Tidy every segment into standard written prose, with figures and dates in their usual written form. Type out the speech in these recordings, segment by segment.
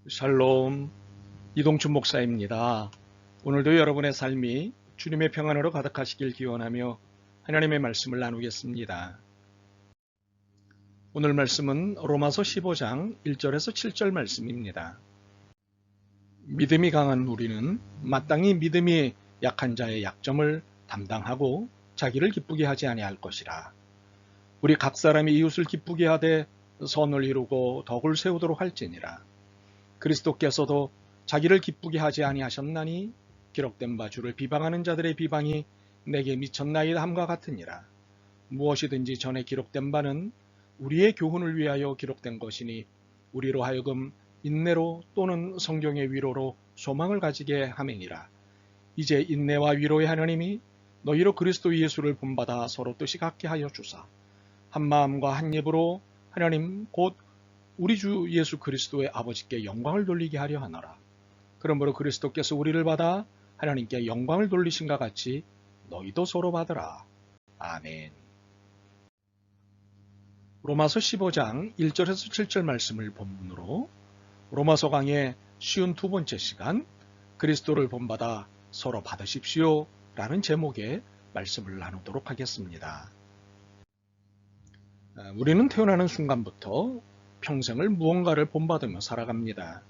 샬롬, 이동춘 목사입니다. 오늘도 여러분의 삶이 주님의 평안으로 가득하시길 기원하며 하나님의 말씀을 나누겠습니다. 오늘 말씀은 로마서 15장 1절에서 7절 말씀입니다. 믿음이 강한 우리는 마땅히 믿음이 약한 자의 약점을 담당하고 자기를 기쁘게 하지 아니할 것이라. 우리 각 사람이 이웃을 기쁘게 하되 선을 이루고 덕을 세우도록 할지니라. 그리스도께서도 자기를 기쁘게 하지 아니하셨나니 기록된 바 주를 비방하는 자들의 비방이 내게 미쳤나이다 함과 같으니라. 무엇이든지 전에 기록된 바는 우리의 교훈을 위하여 기록된 것이니 우리로 하여금 인내로 또는 성경의 위로로 소망을 가지게 하매니라. 이제 인내와 위로의 하나님이 너희로 그리스도 예수를 본받아 서로 뜻이 같게 하여 주사 한 마음과 한 입으로 하나님 곧 우리 주 예수 그리스도의 아버지께 영광을 돌리게 하려 하노라. 그러므로 그리스도께서 우리를 받아 하나님께 영광을 돌리신과 같이 너희도 서로 받으라. 아멘. 로마서 15장 1절에서 7절 말씀을 본문으로 로마서 강의 쉬운 두 번째 시간 그리스도를 본받아 서로 받으십시오 라는 제목의 말씀을 나누도록 하겠습니다. 우리는 태어나는 순간부터 평생을 무언가를 본받으며 살아갑니다.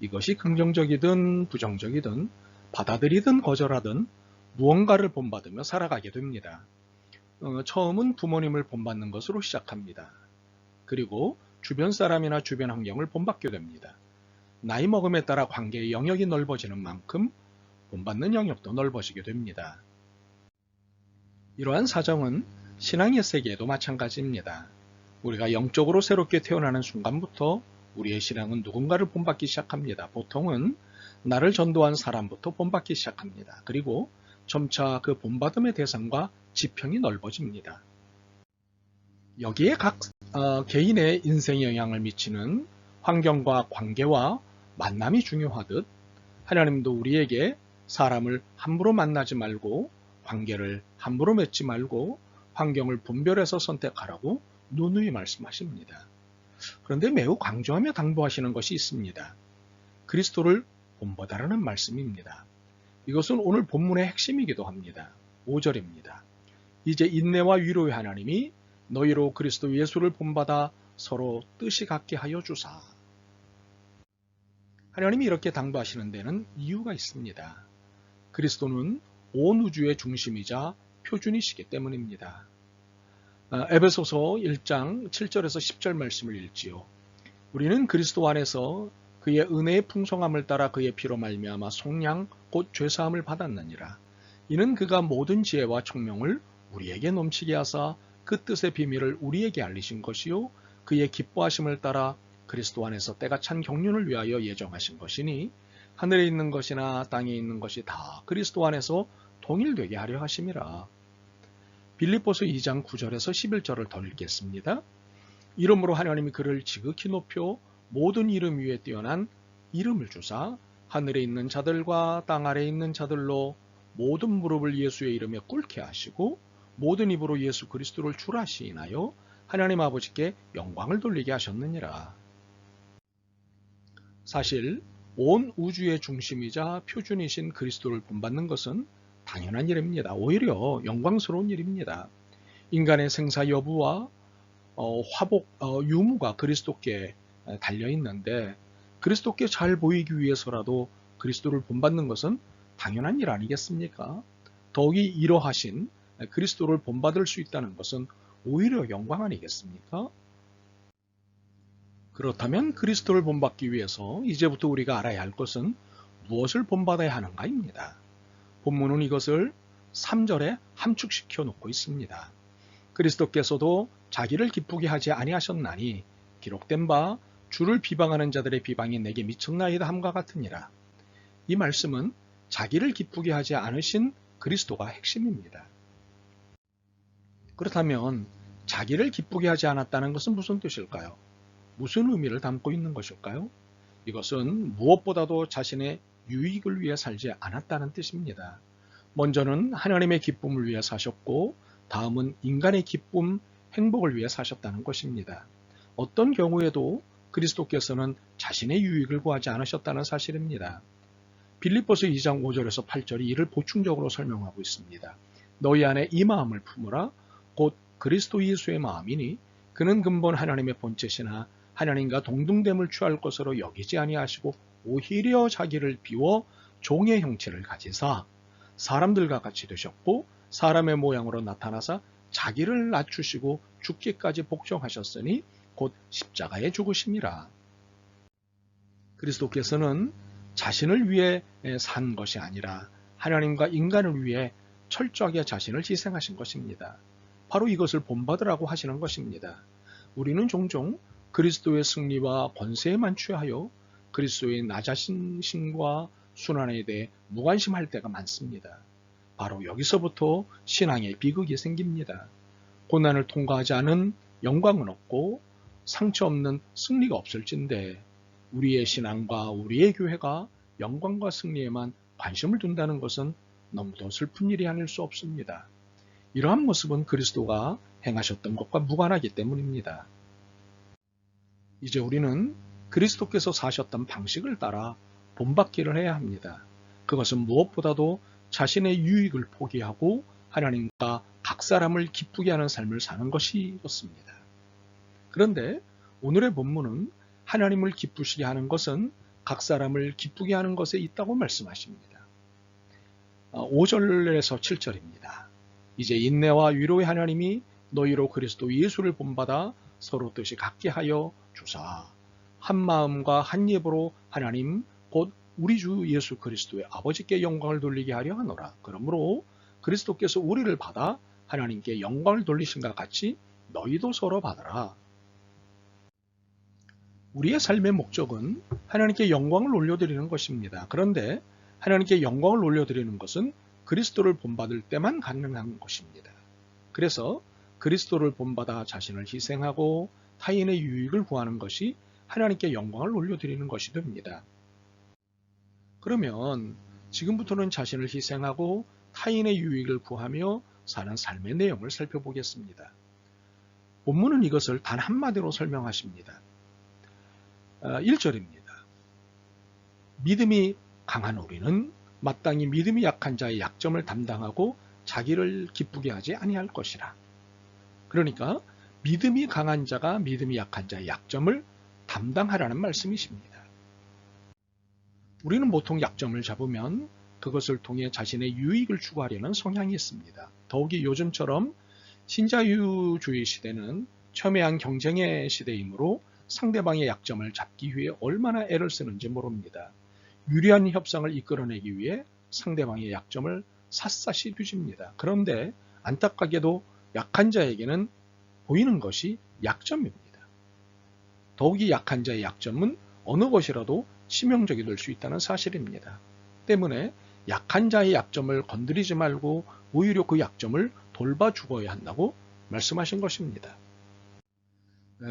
이것이 긍정적이든 부정적이든 받아들이든 거절하든 무언가를 본받으며 살아가게 됩니다. 처음은 부모님을 본받는 것으로 시작합니다. 그리고 주변 사람이나 주변 환경을 본받게 됩니다. 나이 먹음에 따라 관계의 영역이 넓어지는 만큼 본받는 영역도 넓어지게 됩니다. 이러한 사정은 신앙의 세계에도 마찬가지입니다. 우리가 영적으로 새롭게 태어나는 순간부터 우리의 신앙은 누군가를 본받기 시작합니다. 보통은 나를 전도한 사람부터 본받기 시작합니다. 그리고 점차 그 본받음의 대상과 지평이 넓어집니다. 여기에 각 개인의 인생에 영향을 미치는 환경과 관계와 만남이 중요하듯 하나님도 우리에게 사람을 함부로 만나지 말고 관계를 함부로 맺지 말고 환경을 분별해서 선택하라고 누누이 말씀하십니다. 그런데 매우 강조하며 당부하시는 것이 있습니다. 그리스도를 본받아라는 말씀입니다. 이것은 오늘 본문의 핵심이기도 합니다. 5절입니다. 이제 인내와 위로의 하나님이 너희로 그리스도 예수를 본받아 서로 뜻이 같게 하여 주사. 하나님이 이렇게 당부하시는 데는 이유가 있습니다. 그리스도는 온 우주의 중심이자 표준이시기 때문입니다. 에베소서 1장 7절에서 10절 말씀을 읽지요. 우리는 그리스도 안에서 그의 은혜의 풍성함을 따라 그의 피로 말미암아 속량 곧 죄사함을 받았느니라. 이는 그가 모든 지혜와 총명을 우리에게 넘치게 하사 그 뜻의 비밀을 우리에게 알리신 것이요 그의 기뻐하심을 따라 그리스도 안에서 때가 찬 경륜을 위하여 예정하신 것이니 하늘에 있는 것이나 땅에 있는 것이 다 그리스도 안에서 동일되게 하려 하심이라. 빌립보서 2장 9절에서 11절을 더 읽겠습니다. 이름으로 하나님이 그를 지극히 높여 모든 이름 위에 뛰어난 이름을 주사 하늘에 있는 자들과 땅 아래에 있는 자들로 모든 무릎을 예수의 이름에 꿇게 하시고 모든 입으로 예수 그리스도를 주라 시인하여 하나님 아버지께 영광을 돌리게 하셨느니라. 사실 온 우주의 중심이자 표준이신 그리스도를 본받는 것은 당연한 일입니다. 오히려 영광스러운 일입니다. 인간의 생사 여부와 화복, 유무가 그리스도께 달려있는데 그리스도께 잘 보이기 위해서라도 그리스도를 본받는 것은 당연한 일 아니겠습니까? 더욱이 이러하신 그리스도를 본받을 수 있다는 것은 오히려 영광 아니겠습니까? 그렇다면 그리스도를 본받기 위해서 이제부터 우리가 알아야 할 것은 무엇을 본받아야 하는가입니다. 본문은 이것을 3절에 함축시켜 놓고 있습니다. 그리스도께서도 자기를 기쁘게 하지 아니하셨나니 기록된 바 주를 비방하는 자들의 비방이 내게 미쳤나이다 함과 같으니라. 이 말씀은 자기를 기쁘게 하지 않으신 그리스도가 핵심입니다. 그렇다면 자기를 기쁘게 하지 않았다는 것은 무슨 뜻일까요? 무슨 의미를 담고 있는 것일까요? 이것은 무엇보다도 자신의 유익을 위해 살지 않았다는 뜻입니다. 먼저는 하나님의 기쁨을 위해 사셨고 다음은 인간의 기쁨, 행복을 위해 사셨다는 것입니다. 어떤 경우에도 그리스도께서는 자신의 유익을 구하지 않으셨다는 사실입니다. 빌립보서 2장 5절에서 8절이 이를 보충적으로 설명하고 있습니다. 너희 안에 이 마음을 품으라 곧 그리스도 예수의 마음이니 그는 근본 하나님의 본체시나 하나님과 동등됨을 취할 것으로 여기지 아니하시고 오히려 자기를 비워 종의 형체를 가지사 사람들과 같이 되셨고 사람의 모양으로 나타나사 자기를 낮추시고 죽기까지 복종하셨으니 곧 십자가에 죽으심이라. 그리스도께서는 자신을 위해 산 것이 아니라 하나님과 인간을 위해 철저하게 자신을 희생하신 것입니다. 바로 이것을 본받으라고 하시는 것입니다. 우리는 종종 그리스도의 승리와 권세에만 취하여 그리스도의 낮아심과 순환에 대해 무관심할 때가 많습니다. 바로 여기서부터 신앙의 비극이 생깁니다. 고난을 통과하지 않은 영광은 없고 상처 없는 승리가 없을진데 우리의 신앙과 우리의 교회가 영광과 승리에만 관심을 둔다는 것은 너무도 슬픈 일이 아닐 수 없습니다. 이러한 모습은 그리스도가 행하셨던 것과 무관하기 때문입니다. 이제 우리는 그리스도께서 사셨던 방식을 따라 본받기를 해야 합니다. 그것은 무엇보다도 자신의 유익을 포기하고 하나님과 각 사람을 기쁘게 하는 삶을 사는 것이었습니다. 그런데 오늘의 본문은 하나님을 기쁘시게 하는 것은 각 사람을 기쁘게 하는 것에 있다고 말씀하십니다. 5절에서 7절입니다. 이제 인내와 위로의 하나님이 너희로 그리스도 예수를 본받아 서로 뜻이 같게 하여 주사 한 마음과 한 입으로 하나님 곧 우리 주 예수 그리스도의 아버지께 영광을 돌리게 하려 하노라. 그러므로 그리스도께서 우리를 받아 하나님께 영광을 돌리신과 같이 너희도 서로 받아라. 우리의 삶의 목적은 하나님께 영광을 올려드리는 것입니다. 그런데 하나님께 영광을 올려드리는 것은 그리스도를 본받을 때만 가능한 것입니다. 그래서 그리스도를 본받아 자신을 희생하고 타인의 유익을 구하는 것이 하나님께 영광을 올려드리는 것이 됩니다. 그러면 지금부터는 자신을 희생하고 타인의 유익을 구하며 사는 삶의 내용을 살펴보겠습니다. 본문은 이것을 단 한마디로 설명하십니다. 1절입니다. 믿음이 강한 우리는 마땅히 믿음이 약한 자의 약점을 담당하고 자기를 기쁘게 하지 아니할 것이라. 그러니까 믿음이 강한 자가 믿음이 약한 자의 약점을 담당하라는 말씀이십니다. 우리는 보통 약점을 잡으면 그것을 통해 자신의 유익을 추구하려는 성향이 있습니다. 더욱이 요즘처럼 신자유주의 시대는 첨예한 경쟁의 시대이므로 상대방의 약점을 잡기 위해 얼마나 애를 쓰는지 모릅니다. 유리한 협상을 이끌어내기 위해 상대방의 약점을 샅샅이 뒤집니다. 그런데 안타깝게도 약한 자에게는 보이는 것이 약점입니다. 더욱이 약한 자의 약점은 어느 것이라도 치명적이 될 수 있다는 사실입니다. 때문에 약한 자의 약점을 건드리지 말고 오히려 그 약점을 돌봐주어야 한다고 말씀하신 것입니다.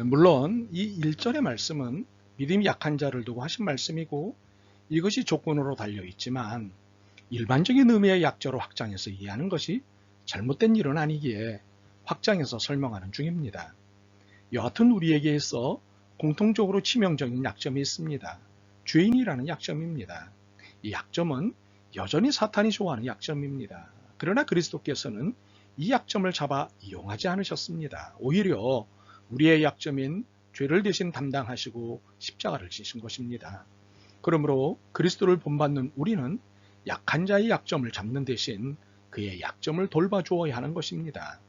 물론 이 1절의 말씀은 믿음이 약한 자를 두고 하신 말씀이고 이것이 조건으로 달려있지만 일반적인 의미의 약자로 확장해서 이해하는 것이 잘못된 일은 아니기에 확장해서 설명하는 중입니다. 여하튼 우리에게 있어 공통적으로 치명적인 약점이 있습니다. 죄인이라는 약점입니다. 이 약점은 여전히 사탄이 좋아하는 약점입니다. 그러나 그리스도께서는 이 약점을 잡아 이용하지 않으셨습니다. 오히려 우리의 약점인 죄를 대신 담당하시고 십자가를 지신 것입니다. 그러므로 그리스도를 본받는 우리는 약한 자의 약점을 잡는 대신 그의 약점을 돌봐주어야 하는 것입니다.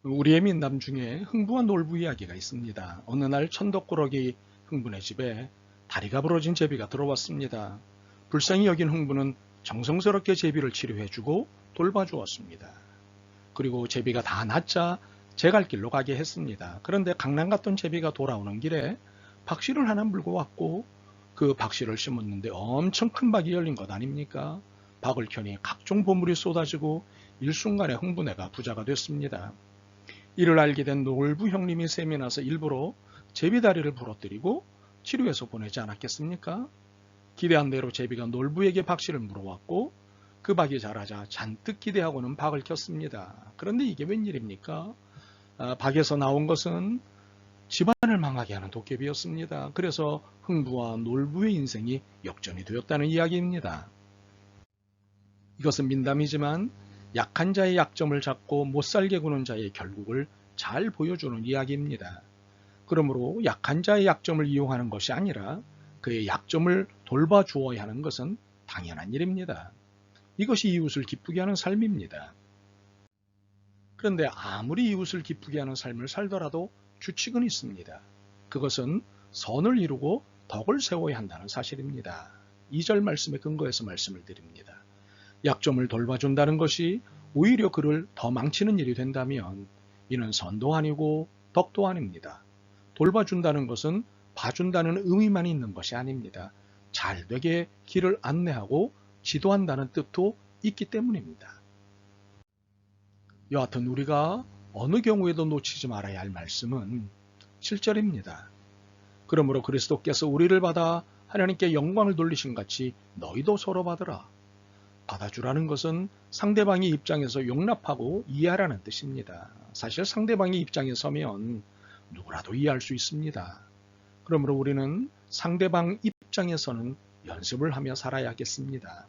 우리의 민담 중에 흥부와 놀부 이야기가 있습니다. 어느 날 천덕꾸러기 흥부네 집에 다리가 부러진 제비가 들어왔습니다. 불쌍히 여긴 흥부는 정성스럽게 제비를 치료해주고 돌봐주었습니다. 그리고 제비가 다 낫자 제 갈 길로 가게 했습니다. 그런데 강남 갔던 제비가 돌아오는 길에 박씨를 하나 물고 왔고 그 박씨를 심었는데 엄청 큰 박이 열린 것 아닙니까? 박을 켜니 각종 보물이 쏟아지고 일순간에 흥부네가 부자가 됐습니다. 이를 알게 된 놀부 형님이 셈이 나서 일부러 제비다리를 부러뜨리고 치료해서 보내지 않았겠습니까? 기대한 대로 제비가 놀부에게 박씨를 물어왔고 그 박이 자라자 잔뜩 기대하고는 박을 켰습니다. 그런데 이게 웬일입니까? 박에서 나온 것은 집안을 망하게 하는 도깨비였습니다. 그래서 흥부와 놀부의 인생이 역전이 되었다는 이야기입니다. 이것은 민담이지만 약한 자의 약점을 잡고 못살게 구는 자의 결국을 잘 보여주는 이야기입니다. 그러므로 약한 자의 약점을 이용하는 것이 아니라 그의 약점을 돌봐주어야 하는 것은 당연한 일입니다. 이것이 이웃을 기쁘게 하는 삶입니다. 그런데 아무리 이웃을 기쁘게 하는 삶을 살더라도 규칙은 있습니다. 그것은 선을 이루고 덕을 세워야 한다는 사실입니다. 2절 말씀에 근거해서 말씀을 드립니다. 약점을 돌봐준다는 것이 오히려 그를 더 망치는 일이 된다면 이는 선도 아니고 덕도 아닙니다. 돌봐준다는 것은 봐준다는 의미만 있는 것이 아닙니다. 잘되게 길을 안내하고 지도한다는 뜻도 있기 때문입니다. 여하튼 우리가 어느 경우에도 놓치지 말아야 할 말씀은 7절입니다. 그러므로 그리스도께서 우리를 받아 하나님께 영광을 돌리신 같이 너희도 서로 받으라. 받아주라는 것은 상대방의 입장에서 용납하고 이해하라는 뜻입니다. 사실 상대방의 입장에 서면 누구라도 이해할 수 있습니다. 그러므로 우리는 상대방 입장에서는 연습을 하며 살아야겠습니다.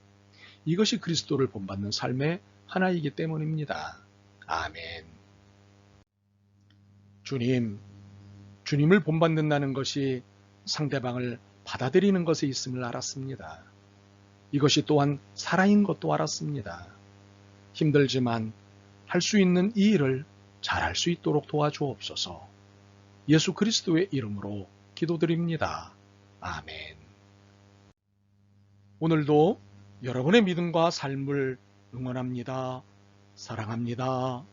이것이 그리스도를 본받는 삶의 하나이기 때문입니다. 아멘. 주님을 본받는다는 것이 상대방을 받아들이는 것에 있음을 알았습니다. 이것이 또한 사랑인 것도 알았습니다. 힘들지만 할 수 있는 이 일을 잘할 수 있도록 도와주옵소서. 예수 그리스도의 이름으로 기도드립니다. 아멘. 오늘도 여러분의 믿음과 삶을 응원합니다. 사랑합니다.